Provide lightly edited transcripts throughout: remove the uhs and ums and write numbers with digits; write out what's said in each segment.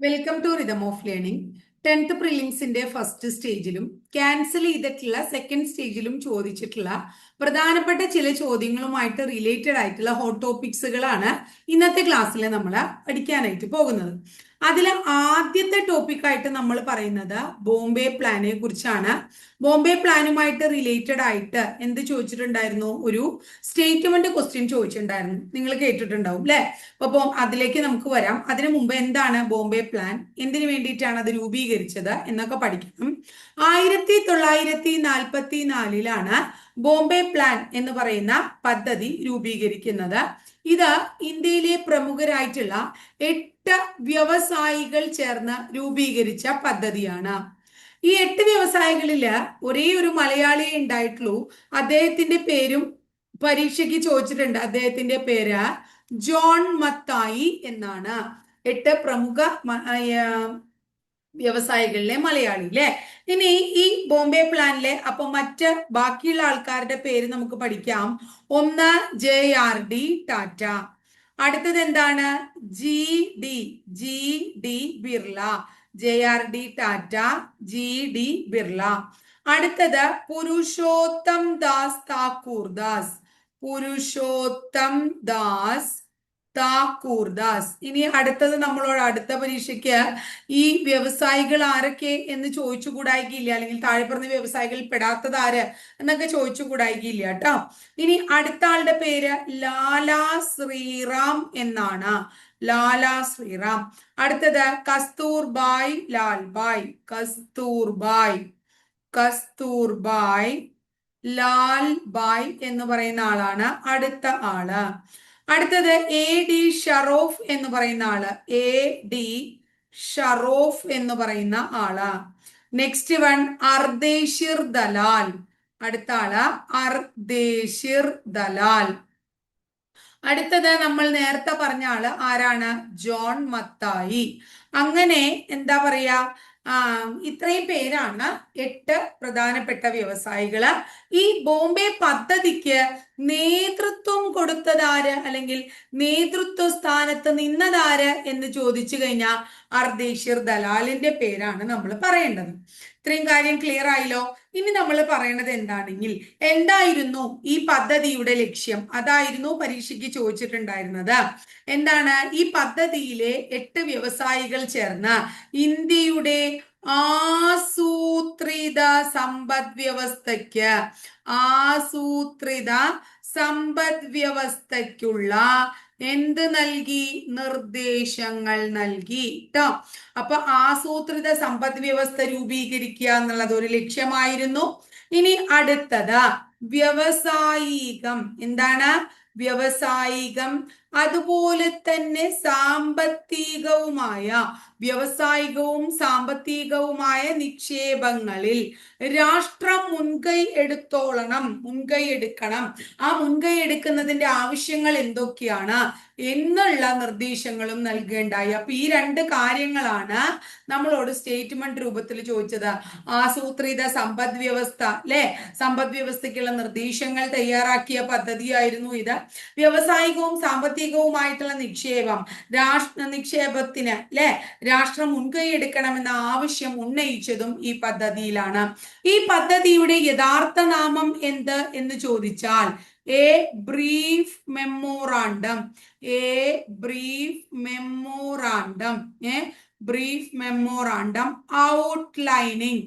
Welcome to rhythm of learning. 10th പ്രിലിംസിന്റെ first സ്റ്റേജിലും cancel ചെയ്തിട്ടുള്ള സെക്കൻഡ് സ്റ്റേജിലും ചോദിച്ചിട്ടുള്ള പ്രധാനപ്പെട്ട ചില ചോദ്യങ്ങളുമായിട്ട് റിലേറ്റഡ് ആയിട്ടുള്ള ഹോട്ട് ടോപ്പിക്സുകളാണ് ഇന്നത്തെ ക്ലാസ്സിൽ നമ്മൾ പഠിക്കാനായിട്ട് പോകുന്നത്. അതിൽ ആദ്യത്തെ ടോപ്പിക്കായിട്ട് നമ്മൾ പറയുന്നത് ബോംബെ പ്ലാനെ കുറിച്ചാണ്. ബോംബെ പ്ലാനുമായിട്ട് റിലേറ്റഡ് ആയിട്ട് എന്ത് ചോദിച്ചിട്ടുണ്ടായിരുന്നു? ഒരു സ്റ്റേറ്റ്മെന്റ് ക്വസ്റ്റ്യൻ ചോദിച്ചിട്ടുണ്ടായിരുന്നു. നിങ്ങൾ കേട്ടിട്ടുണ്ടാവും അല്ലെ? അപ്പോൾ അതിലേക്ക് നമുക്ക് വരാം. അതിനു മുമ്പ് എന്താണ് ബോംബെ പ്ലാൻ, എന്തിനു വേണ്ടിയിട്ടാണ് അത് രൂപീകരിച്ചത് എന്നൊക്കെ പഠിക്കണം. 1944 ബോംബെ പ്ലാൻ എന്ന് പറയുന്ന പദ്ധതി രൂപീകരിക്കുന്നത്. ഇത് ഇന്ത്യയിലെ പ്രമുഖരായിട്ടുള്ള 8 വ്യവസായികൾ ചേർന്ന് രൂപീകരിച്ച പദ്ധതിയാണ്. ഈ 8 വ്യവസായികളില് ഒരേ ഒരു മലയാളിയെ ഉണ്ടായിട്ടുള്ളൂ. അദ്ദേഹത്തിന്റെ പേരും പരീക്ഷയ്ക്ക് ചോദിച്ചിട്ടുണ്ട്. അദ്ദേഹത്തിന്റെ പേര് ജോൺ മത്തായി എന്നാണ്. 8 പ്രമുഖ വ്യവസായികളിലെ മലയാളി അല്ലെ. ഇനി ഈ ബോംബെ പ്ലാനിലെ അപ്പൊ മറ്റ് ബാക്കിയുള്ള ആൾക്കാരുടെ പേര് നമുക്ക് പഠിക്കാം. ഒന്ന് JRD ടാറ്റ, അടുത്തത് എന്താണ്? GD Birla, JRD Tata, GD Birla. അടുത്തത് പുരുഷോത്തം ദാസ് താക്കൂർ ദാസ്, പുരുഷോത്തം ദാസ് താക്കൂർ ദാസ്. ഇനി അടുത്തത് നമ്മളോട് അടുത്ത പരീക്ഷയ്ക്ക് ഈ വ്യവസായികൾ ആരൊക്കെ എന്ന് ചോദിച്ചുകൂടായിക്കില്ല, അല്ലെങ്കിൽ താഴെ പറഞ്ഞ വ്യവസായികളിൽ പെടാത്തത് ആര് എന്നൊക്കെ ചോദിച്ചുകൂടായിക്കില്ല കേട്ടോ. ഇനി അടുത്ത ആളുടെ പേര് ലാലാ ശ്രീറാം എന്നാണ്, ലാലാ ശ്രീറാം. അടുത്തത് കസ്തൂർബായ് ലാൽബായ്, കസ്തൂർബായ് ലാൽ ബായ് എന്ന് പറയുന്ന ആളാണ് അടുത്ത ആള്. അടുത്തത് AD ഷറോഫ് എന്ന് പറയുന്ന ആള്, AD ഷറോഫ് എന്ന് പറയുന്ന ആള്. നെക്സ്റ്റ് വൺ അർദേഷിർ ദലാൽ, അടുത്ത ആള് അർദേഷിർ ദലാൽ. അടുത്തത് നമ്മൾ നേരത്തെ പറഞ്ഞ ആള് ആരാണ്? ജോൺ മത്തായി. അങ്ങനെ എന്താ പറയാ, ഇത്രയും പേരാണ് 8 പ്രധാനപ്പെട്ട വ്യവസായികള്. ഈ ബോംബെ പദ്ധതിക്ക് നേതൃത്വം കൊടുത്തതാര്, അല്ലെങ്കിൽ നേതൃത്വ സ്ഥാനത്ത് നിന്നതാര് എന്ന് ചോദിച്ചു കഴിഞ്ഞാൽ അർദേഷിർ ദലാലിന്റെ പേരാണ് നമ്മൾ പറയേണ്ടത്. ഇത്രയും കാര്യം ക്ലിയർ ആയല്ലോ. ഇനി നമ്മൾ പറയണത് എന്താണെങ്കിൽ, എന്തായിരുന്നു ഈ പദ്ധതിയുടെ ലക്ഷ്യം? അതായിരുന്നു പരീക്ഷയ്ക്ക് ചോദിച്ചിട്ടുണ്ടായിരുന്നത്. എന്താണ്? ഈ പദ്ധതിയിലെ 8 വ്യവസായികൾ ചേർന്ന് ഇന്ത്യയുടെ ആസൂത്രിത സമ്പദ് വ്യവസ്ഥയ്ക്കുള്ള എന്ത് നൽകി? നിർദ്ദേശങ്ങൾ നൽകി ട്ടോ. അപ്പൊ ആസൂത്രിത സമ്പദ് വ്യവസ്ഥ രൂപീകരിക്കുക എന്നുള്ളത് ഒരു ലക്ഷ്യമായിരുന്നു. ഇനി അടുത്തത് വ്യവസായികം. എന്താണ്? വ്യവസായികം. അതുപോലെ തന്നെ വ്യവസായികവും സാമ്പത്തികവുമായ നിക്ഷേപങ്ങളിൽ രാഷ്ട്രം മുൻകൈ എടുക്കണം. ആ മുൻകൈ എടുക്കുന്നതിന്റെ ആവശ്യങ്ങൾ എന്തൊക്കെയാണ് എന്നുള്ള നിർദ്ദേശങ്ങളും നൽകുകയുണ്ടായി. അപ്പൊ ഈ 2 കാര്യങ്ങളാണ് നമ്മളോട് സ്റ്റേറ്റ്മെന്റ് രൂപത്തിൽ ചോദിച്ചത്. ആസൂത്രിത സമ്പദ് വ്യവസ്ഥ അല്ലെ, സമ്പദ് വ്യവസ്ഥയ്ക്കുള്ള നിർദ്ദേശങ്ങൾ തയ്യാറാക്കിയ പദ്ധതിയായിരുന്നു ഇത്. വ്യവസായികവും സാമ്പത്തികവുമായിട്ടുള്ള നിക്ഷേപത്തിന് അല്ലെ രാഷ്ട്രം മുൻകൈ എടുക്കണമെന്ന ആവശ്യം ഉന്നയിച്ചതും ഈ പദ്ധതിയിലാണ്. ഈ പദ്ധതിയുടെ യഥാർത്ഥ നാമം എന്ത് എന്ന് ചോദിച്ചാൽ A brief memorandum outlining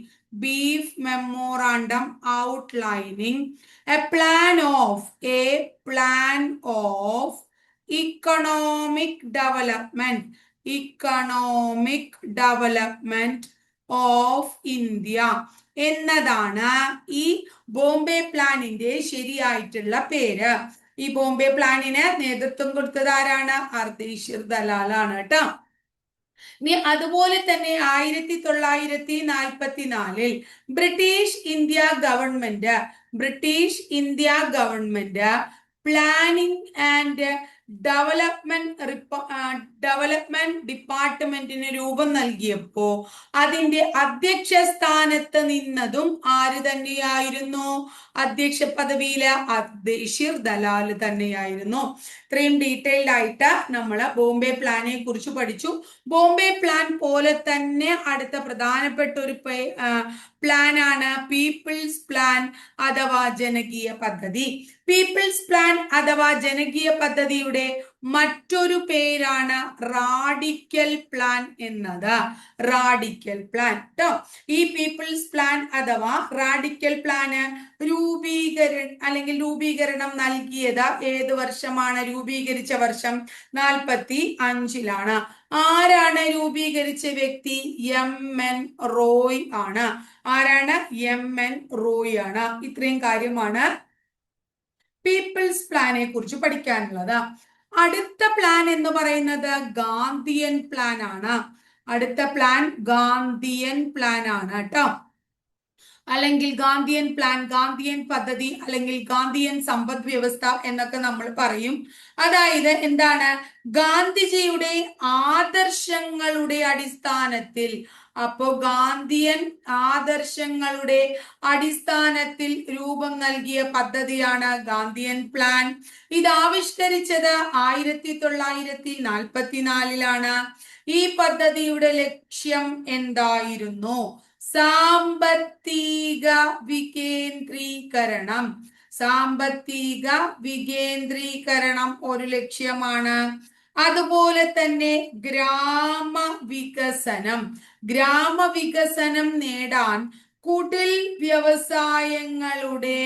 a plan of economic development of India എന്നതാണ് ഈ ബോംബെ പ്ലാനിന്റെ ശരിയായിട്ടുള്ള പേര്. ഈ ബോംബെ പ്ലാനിന് നേതൃത്വം കൊടുത്തത് ആരാണ്? അർദേഷിർ ദലാലാണ് കേട്ടോ. ഇനി അതുപോലെ തന്നെ 1944 British India government planning and development ഡിപ്പാർട്ട്മെന്റിന് രൂപം നൽകിയപ്പോ അതിന്റെ അധ്യക്ഷ സ്ഥാനത്ത് നിന്നതും ആര് തന്നെയായിരുന്നു? അധ്യക്ഷ പദവിയിലെ ബഷീർ ദലാൽ തന്നെയായിരുന്നു. ഇത്രയും ഡീറ്റെയിൽഡ് ആയിട്ട് നമ്മൾ ബോംബെ പ്ലാനെ കുറിച്ച് പഠിച്ചു. ബോംബെ പ്ലാൻ പോലെ തന്നെ അടുത്ത പ്രധാനപ്പെട്ട ഒരു പ്ലാൻ ആണ് പീപ്പിൾസ് പ്ലാൻ അഥവാ ജനകീയ പദ്ധതി. പീപ്പിൾസ് പ്ലാൻ അഥവാ ജനകീയ പദ്ധതിയുടെ മറ്റൊരു പേരാണ് റാഡിക്കൽ പ്ലാൻ എന്നത്. റാഡിക്കൽ പ്ലാൻ ട്ടോ. ഈ പീപ്പിൾസ് പ്ലാൻ അഥവാ റാഡിക്കൽ പ്ലാന് രൂപീകരണം നൽകിയത് ഏത് വർഷമാണ്? രൂപീകരിച്ച വർഷം 45-ലാണ്. ആരാണ് രൂപീകരിച്ച വ്യക്തി? എം.എൻ. റോയ് ആണ്. ആരാണ്? എം.എൻ. റോയ് ആണ്. ഇത്രയും കാര്യമാണ് പീപ്പിൾസ് പ്ലാനെ കുറിച്ച് പഠിക്കാനുള്ളത്. അടുത്ത പ്ലാൻ എന്ന് പറയുന്നത് ഗാന്ധിയൻ പ്ലാൻ ആണ്. അടുത്ത പ്ലാൻ ഗാന്ധിയൻ പ്ലാൻ ആണ് കേട്ടോ. അല്ലെങ്കിൽ ഗാന്ധിയൻ പ്ലാൻ, ഗാന്ധിയൻ പദ്ധതി, അല്ലെങ്കിൽ ഗാന്ധിയൻ സമ്പദ് വ്യവസ്ഥ എന്നൊക്കെ നമ്മൾ പറയും. അതായത് എന്താണ്? ഗാന്ധിജിയുടെ ആദർശങ്ങളുടെ അടിസ്ഥാനത്തിൽ, അപ്പോ ഗാന്ധിയൻ ആദർശങ്ങളുടെ അടിസ്ഥാനത്തിൽ രൂപം നൽകിയ പദ്ധതിയാണ് ഗാന്ധിയൻ പ്ലാൻ. ഇത് ആവിഷ്കരിച്ചത് 1944-ലാണ്. ഈ പദ്ധതിയുടെ ലക്ഷ്യം എന്തായിരുന്നു? സാമ്പത്തിക വികേന്ദ്രീകരണം. സാമ്പത്തിക വികേന്ദ്രീകരണം ഒരു ലക്ഷ്യമാണ്. അതുപോലെ തന്നെ ഗ്രാമവികസനം നേടാൻ കുടിൽ വ്യവസായങ്ങളുടെ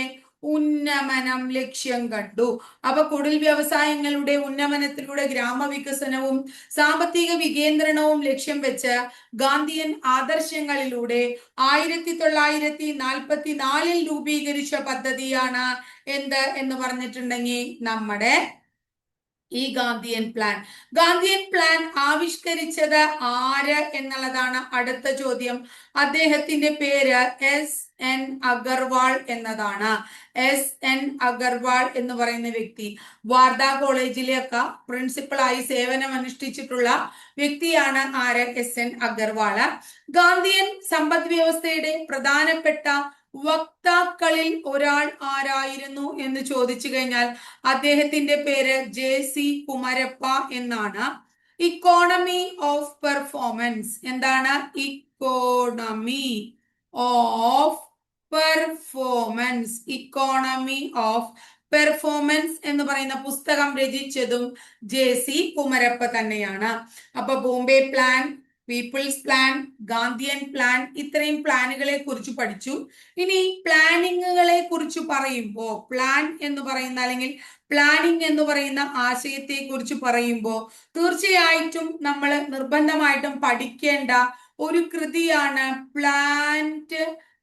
ഉന്നമനം ലക്ഷ്യം കണ്ടു. അപ്പൊ കുടിൽ വ്യവസായങ്ങളുടെ ഉന്നമനത്തിലൂടെ ഗ്രാമവികസനവും സാമ്പത്തിക വികേന്ദ്രണവും ലക്ഷ്യം വെച്ച് ഗാന്ധിയൻ ആദർശങ്ങളിലൂടെ 1944 രൂപീകരിച്ച പദ്ധതിയാണ് എന്ത് എന്ന് പറഞ്ഞിട്ടുണ്ടെങ്കിൽ നമ്മുടെ ഈ ഗാന്ധിയൻ പ്ലാൻ. ഗാന്ധിയൻ പ്ലാൻ ആവിഷ്കരിച്ചത് ആര് എന്നുള്ളതാണ് അടുത്ത ചോദ്യം. അദ്ദേഹത്തിന്റെ പേര് S.N. അഗർവാൾ എന്നതാണ്. S.N. അഗർവാൾ എന്ന് പറയുന്ന വ്യക്തി വാർധ കോളേജിലേക്ക് പ്രിൻസിപ്പളായി സേവനം അനുഷ്ഠിച്ചിട്ടുള്ള വ്യക്തിയാണ് ആര്? S.N. അഗർവാള്. ഗാന്ധിയൻ സമ്പദ് വ്യവസ്ഥയുടെ പ്രധാനപ്പെട്ട വക്താക്കളിൽ ഒരാൾ ആരായിരുന്നു എന്ന് ചോദിച്ചു കഴിഞ്ഞാൽ അദ്ദേഹത്തിന്റെ പേര് J.C. കുമരപ്പ എന്നാണ്. Economy of performance. എന്താണ്? Economy of performance. Economy of performance എന്ന് പറയുന്ന പുസ്തകം രചിച്ചതും J.C. കുമരപ്പ തന്നെയാണ്. അപ്പൊ Bombay plan, people's plan, Gandhian plan, ഇത്രയും പ്ലാനുകളെ കുറിച്ച് പഠിച്ചു. ഇനി പ്ലാനിങ്ങുകളെ കുറിച്ച് പറയുമ്പോൾ, പ്ലാൻ എന്ന് പറയുന്ന അല്ലെങ്കിൽ പ്ലാനിങ് എന്ന് പറയുന്ന ആശയത്തെ കുറിച്ച് പറയുമ്പോൾ തീർച്ചയായിട്ടും നമ്മൾ നിർബന്ധമായിട്ടും പഠിക്കേണ്ട ഒരു കൃതിയാണ് പ്ലാന്റ്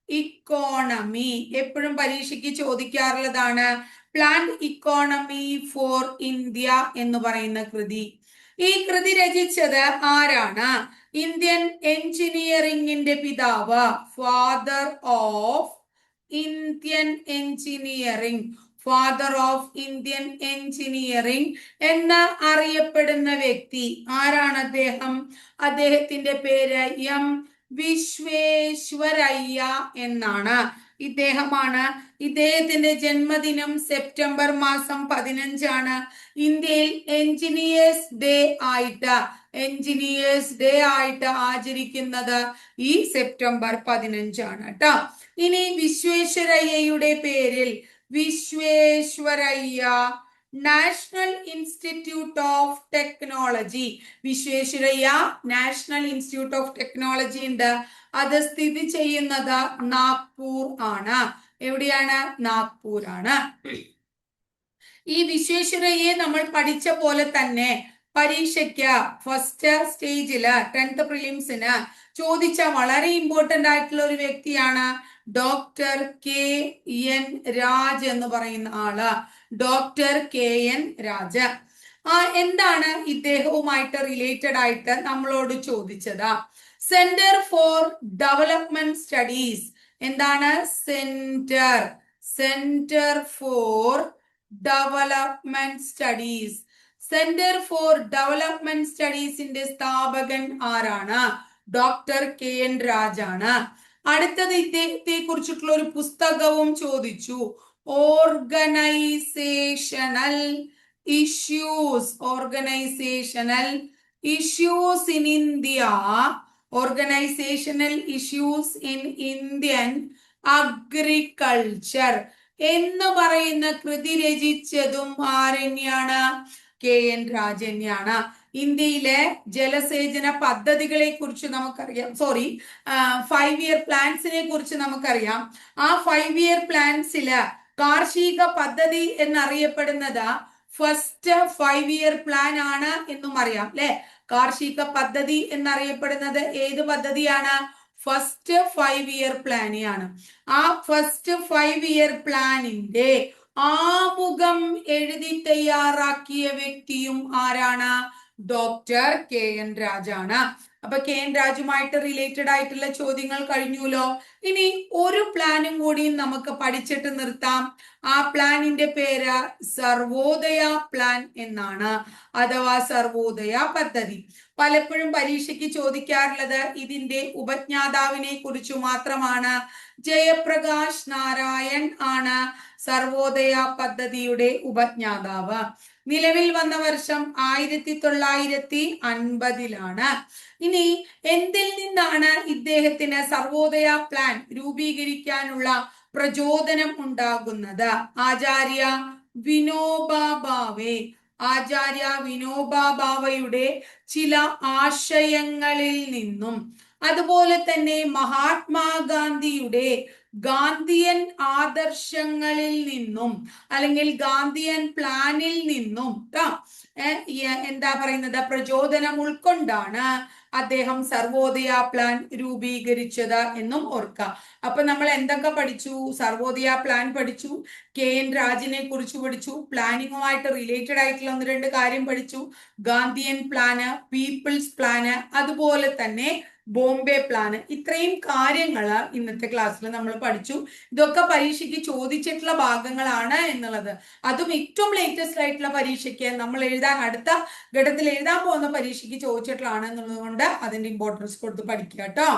ഇക്കോണമി. എപ്പോഴും പരീക്ഷയ്ക്ക് ചോദിക്കാറുള്ളതാണ് പ്ലാന്റ് ഇക്കോണമി ഫോർ ഇന്ത്യ എന്ന് പറയുന്ന കൃതി. ഈ കൃതി രചിച്ചത് ആരാണ്? ഇന്ത്യൻ എഞ്ചിനീയറിംഗിന്റെ പിതാവ്, father of Indian engineering, father of Indian engineering എന്ന് അറിയപ്പെടുന്ന വ്യക്തി ആരാണ്? അദ്ദേഹത്തിന്റെ പേര് M. വിശ്വേശ്വരയ്യ എന്നാണ്. ഇദ്ദേഹത്തിന്റെ ജന്മദിനം സെപ്റ്റംബർ മാസം 15 ഇന്ത്യയിൽ എഞ്ചിനീയേഴ്സ് ഡേ ആയിട്ട് ആചരിക്കുന്നത് ഈ സെപ്റ്റംബർ 15 കേട്ടോ. ഇനി വിശ്വേശ്വരയ്യയുടെ പേരിൽ Visvesvaraya national institute of technology, Visvesvaraya national institute of technology ഉണ്ട്. അത് സ്ഥിതി ചെയ്യുന്നത് നാഗ്പൂർ ആണ്. എവിടെയാണ്? നാഗ്പൂർ ആണ്. ഈ വിശ്വേശ്വരയ്യെ നമ്മൾ പഠിച്ച പോലെ തന്നെ പരീക്ഷയ്ക്ക് ഫസ്റ്റ് സ്റ്റേജില് 10th പ്രിലിംസിന് ചോദിച്ച വളരെ ഇമ്പോർട്ടന്റ് ആയിട്ടുള്ള ഒരു വ്യക്തിയാണ് ഡോക്ടർ K.N. രാജ് എന്ന് പറയുന്ന ആള്. Doctor K.N. രാജ്. എന്താണ് ഇദ്ദേഹവുമായിട്ട് റിലേറ്റഡ് ആയിട്ട് നമ്മളോട് ചോദിച്ചത്? Centre for development studies. എന്താണ്? Centre for development studies. Centre for development സ്റ്റഡീസിന്റെ സ്ഥാപകൻ ആരാണ്? ഡോക്ടർ KN രാജാണ്. അടുത്തത് ഇദ്ദേഹത്തെ കുറിച്ചിട്ടുള്ള ഒരു പുസ്തകവും ചോദിച്ചു. Organisational issues in India, organisational issues in Indian agriculture എന്ന് പറയുന്ന കൃതി രചിച്ചതും ആരെന്നെയാണ്? KN രാജന്നെയാണ്. ഇന്ത്യയിലെ ജലസേചന പദ്ധതികളെ കുറിച്ച് നമുക്കറിയാം, 5 ഇയർ പ്ലാൻസിനെ കുറിച്ച് നമുക്കറിയാം. ആ 5 ഇയർ പ്ലാൻസില് കാർഷിക പദ്ധതി എന്നറിയപ്പെടുന്നത് ഫസ്റ്റ് 5 ഇയർ പ്ലാൻ ആണ് എന്നും അറിയാം അല്ലെ. കാർഷിക പദ്ധതി എന്നറിയപ്പെടുന്നത് ഏത് പദ്ധതിയാണ്? ഫസ്റ്റ് 5 ഇയർ പ്ലാനെയാണ്. ആ ഫസ്റ്റ് 5 ഇയർ പ്ലാനിന്റെ ആമുഖം എഴുതി തയ്യാറാക്കിയ വ്യക്തിയും ആരാണ്? Doctor KN രാജാണ്. അപ്പൊ KN രാജുമായിട്ട് റിലേറ്റഡ് ആയിട്ടുള്ള ചോദ്യങ്ങൾ കഴിഞ്ഞുല്ലോ. ഇനി ഒരു പ്ലാനും കൂടി നമുക്ക് പഠിച്ചിട്ട് നിർത്താം. ആ പ്ലാനിന്റെ പേര് സർവോദയ പ്ലാൻ എന്നാണ്, അഥവാ സർവോദയ പദ്ധതി. പലപ്പോഴും പരീക്ഷയ്ക്ക് ചോദിക്കാറുള്ളത് ഇതിന്റെ ഉപജ്ഞാതാവിനെ കുറിച്ച് മാത്രമാണ്. ജയപ്രകാശ് നാരായൺ ആണ് സർവോദയ പദ്ധതിയുടെ ഉപജ്ഞാതാവ്. നിലവിൽ വന്ന വർഷം 1950-ലാണ്. ഇനി എന്തിൽ നിന്നാണ് ഇദ്ദേഹത്തിന് സർവോദയ പ്ലാൻ രൂപീകരിക്കാനുള്ള പ്രചോദനം ഉണ്ടാകുന്നത്? ആചാര്യ വിനോബ ഭാവെയുടെ ചില ആശയങ്ങളിൽ നിന്നും, അതുപോലെ തന്നെ മഹാത്മാഗാന്ധിയുടെ ഗാന്ധിയൻ ആദർശങ്ങളിൽ നിന്നും, അല്ലെങ്കിൽ ഗാന്ധിയൻ പ്ലാനിൽ നിന്നും എന്താ പറയുന്നത്, പ്രചോദനം ഉൾക്കൊണ്ടാണ് അദ്ദേഹം സർവോദയ പ്ലാൻ രൂപീകരിച്ചത് എന്നും ഓർക്കുക. അപ്പൊ നമ്മൾ എന്തൊക്കെ പഠിച്ചു? സർവോദയ പ്ലാൻ പഠിച്ചു, KN രാജിനെ കുറിച്ച് പഠിച്ചു, പ്ലാനിങ്ങുമായിട്ട് റിലേറ്റഡ് ആയിട്ടുള്ള 1-2 കാര്യം പഠിച്ചു, ഗാന്ധിയൻ പ്ലാന്, പീപ്പിൾസ് പ്ലാന്, അതുപോലെ തന്നെ ബോംബെ പ്ലാന്. ഇത്രയും കാര്യങ്ങൾ ഇന്നത്തെ ക്ലാസ്സിൽ നമ്മൾ പഠിച്ചു. ഇതൊക്കെ പരീക്ഷയ്ക്ക് ചോദിച്ചിട്ടുള്ള ഭാഗങ്ങളാണ് എന്നുള്ളത്. അതും ഏറ്റവും ലേറ്റസ്റ്റ് ആയിട്ടുള്ള പരീക്ഷയ്ക്ക് നമ്മൾ അടുത്ത ഘട്ടത്തിൽ എഴുതാൻ പോകുന്ന പരീക്ഷയ്ക്ക് ചോദിച്ചിട്ടുള്ളതാണ് എന്നുള്ളത് കൊണ്ട് അതിന്റെ ഇമ്പോർട്ടൻസ് കൊടുത്ത് പഠിക്കുക കേട്ടോ.